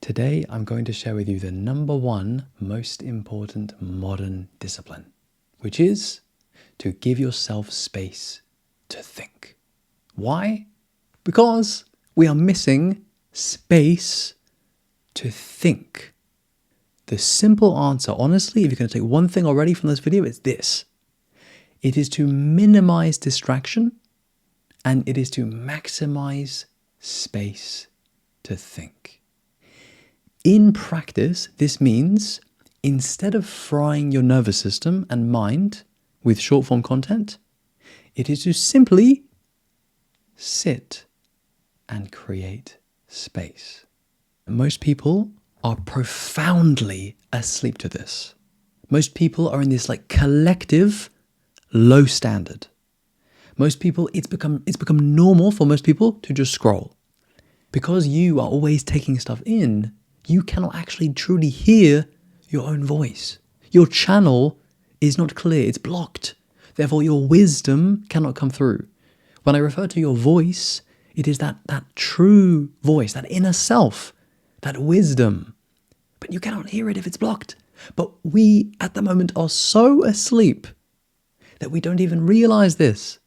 Today, I'm going to share with you the number one most important modern discipline, which is to give yourself space to think. Why? Because we are missing space to think. The simple answer, honestly, if you're going to take one thing already from this video, it's this. It is to minimize distraction and it is to maximize space to think. In practice, this means instead of frying your nervous system and mind with short form content, it is to simply sit and create space. Most people are profoundly asleep to this. Most people are in this collective low standard. Most people, it's become normal for most people to just scroll. Because you are always taking stuff in, you cannot actually truly hear your own voice. Your channel is not clear, it's blocked. Therefore, your wisdom cannot come through. When I refer to your voice, it is that true voice, that inner self, that wisdom. But you cannot hear it if it's blocked. But we, at the moment, are so asleep that we don't even realize this.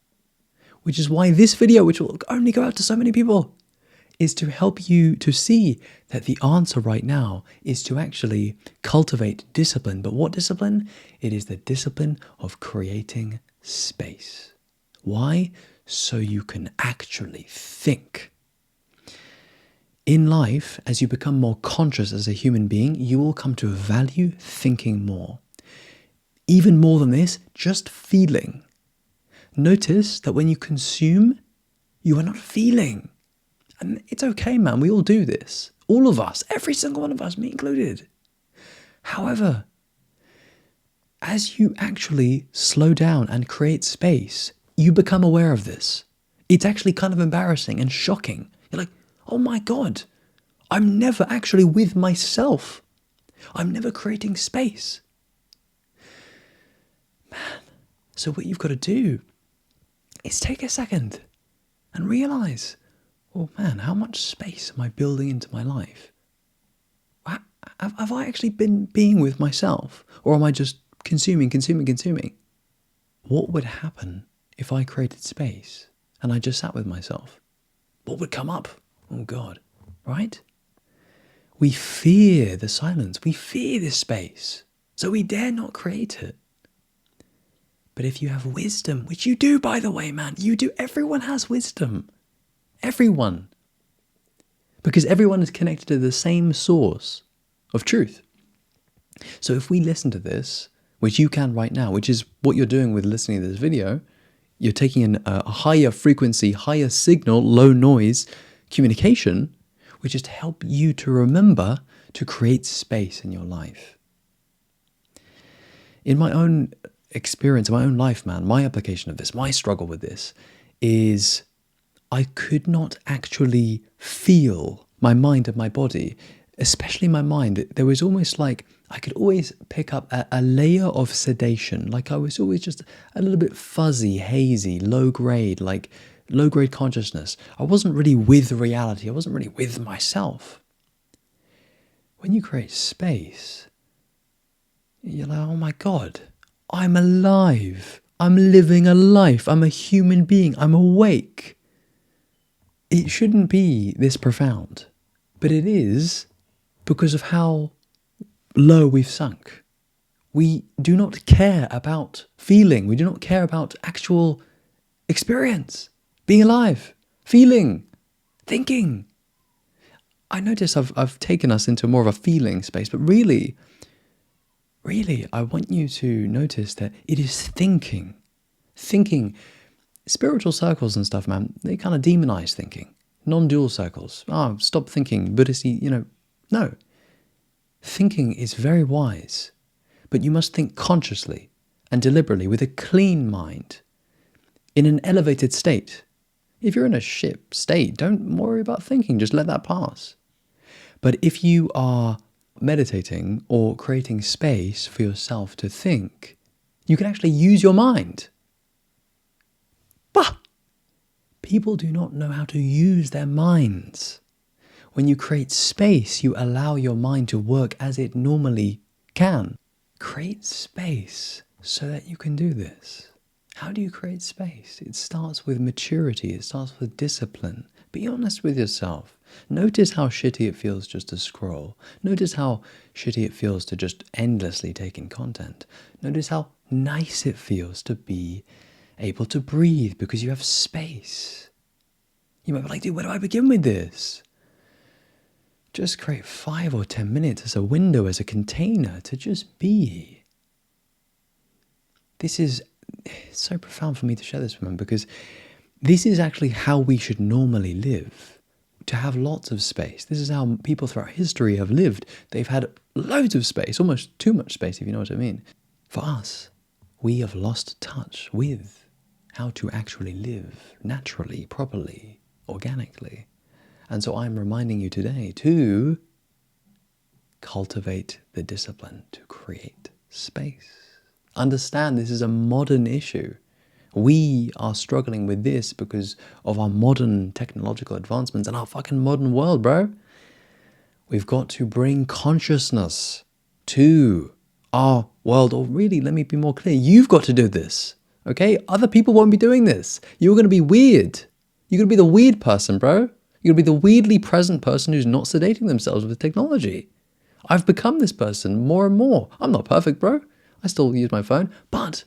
Which is why this video, which will only go out to so many people, is to help you to see that the answer right now is to actually cultivate discipline. But what discipline? It is the discipline of creating space. Why? So you can actually think. In life, as you become more conscious as a human being, you will come to value thinking more. Even more than this, just feeling. Notice that when you consume, you are not feeling. And it's okay, man. We all do this. All of us. Every single one of us, me included. However, as you actually slow down and create space, you become aware of this. It's actually kind of embarrassing and shocking. You're like, oh my God, I'm never actually with myself. I'm never creating space. Man, so what you've got to do is take a second and realize, oh man, how much space am I building into my life? Have I actually been being with myself? Or am I just consuming? What would happen if I created space and I just sat with myself? What would come up? Oh God, right? We fear the silence. We fear this space. So we dare not create it. But if you have wisdom, which you do, by the way, man, you do. Everyone has wisdom. Everyone. Because everyone is connected to the same source of truth. So if we listen to this, which you can right now, which is what you're doing with listening to this video, you're taking in a higher frequency, higher signal, low noise communication, which is to help you to remember to create space in your life. In my own experience, in my own life, man, my application of this, my struggle with this is I could not actually feel my mind and my body, especially my mind. There was almost like I could always pick up a layer of sedation. Like I was always just a little bit fuzzy, hazy, low grade consciousness. I wasn't really with reality. I wasn't really with myself. When you create space, you're like, oh my God, I'm alive. I'm living a life. I'm a human being. I'm awake. It shouldn't be this profound, but it is because of how low we've sunk. We do not care about feeling. We do not care about actual experience, being alive, feeling, thinking. I notice I've taken us into more of a feeling space, but really, I want you to notice that it is thinking. Thinking. Spiritual circles and stuff, man, they kind of demonize thinking. Non-dual circles. Stop thinking, Buddhist, no. Thinking is very wise, but you must think consciously and deliberately with a clean mind in an elevated state. If you're in a shit state, don't worry about thinking, just let that pass. But if you are meditating or creating space for yourself to think, you can actually use your mind. Bah! People do not know how to use their minds. When you create space, you allow your mind to work as it normally can. Create space so that you can do this. How do you create space? It starts with maturity. It starts with discipline. Be honest with yourself. Notice how shitty it feels just to scroll. Notice how shitty it feels to just endlessly take in content. Notice how nice it feels to be able to breathe because you have space. You might be like, dude, where do I begin with this? Just create 5 or 10 minutes as a window, as a container to just be. This is so profound for me to share this with them because this is actually how we should normally live. To have lots of space. This is how people throughout history have lived. They've had loads of space, almost too much space, if you know what I mean. For us, we have lost touch with how to actually live naturally, properly, organically. And so I'm reminding you today to cultivate the discipline to create space. Understand this is a modern issue. We are struggling with this because of our modern technological advancements and our fucking modern world, bro. We've got to bring consciousness to our world. Or really, let me be more clear. You've got to do this, okay? Other people won't be doing this. You're going to be weird. You're going to be the weird person, bro. You're going to be the weirdly present person who's not sedating themselves with technology. I've become this person more and more. I'm not perfect, bro. I still use my phone, but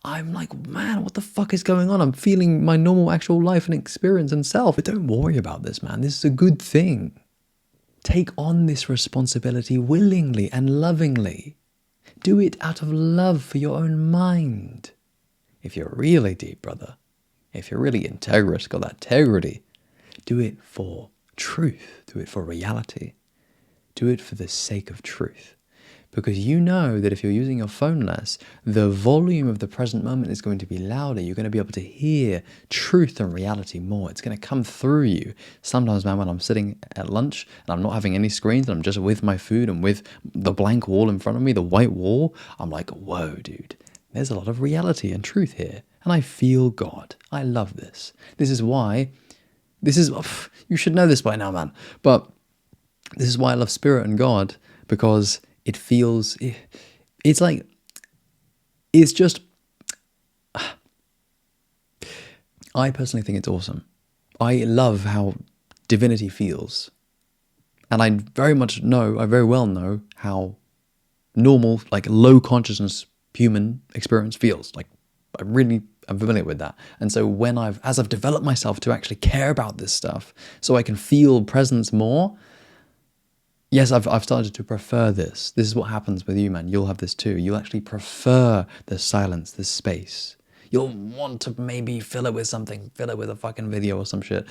I'm like, man, what the fuck is going on? I'm feeling my normal actual life and experience and self. But don't worry about this, man. This is a good thing. Take on this responsibility willingly and lovingly. Do it out of love for your own mind. If you're really deep, brother, if you're really integrous, got that integrity, do it for truth. Do it for reality. Do it for the sake of truth. Because you know that if you're using your phone less, the volume of the present moment is going to be louder. You're going to be able to hear truth and reality more. It's going to come through you. Sometimes, man, when I'm sitting at lunch and I'm not having any screens and I'm just with my food and with the blank wall in front of me, the white wall, I'm like, whoa, dude, there's a lot of reality and truth here. And I feel God. I love this. This is, you should know this by now, man. But this is why I love Spirit and God, because it feels, it's like, it's just, I personally think it's awesome. I love how divinity feels. And I very well know how normal, like low consciousness human experience feels. Like, I'm familiar with that. And so as I've developed myself to actually care about this stuff, so I can feel presence more, yes, I've started to prefer this. This is what happens with you, man. You'll have this too. You'll actually prefer the silence, the space. You'll want to maybe fill it with something, fill it with a fucking video or some shit.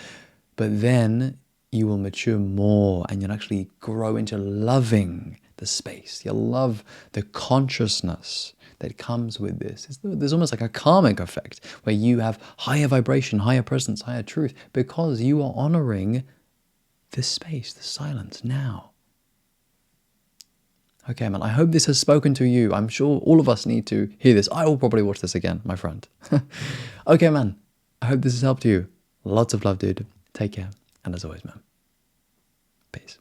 But then you will mature more and you'll actually grow into loving the space. You'll love the consciousness that comes with this. There's almost like a karmic effect where you have higher vibration, higher presence, higher truth because you are honoring the space, the silence now. Okay, man, I hope this has spoken to you. I'm sure all of us need to hear this. I will probably watch this again, my friend. Okay, man, I hope this has helped you. Lots of love, dude. Take care. And as always, man, peace.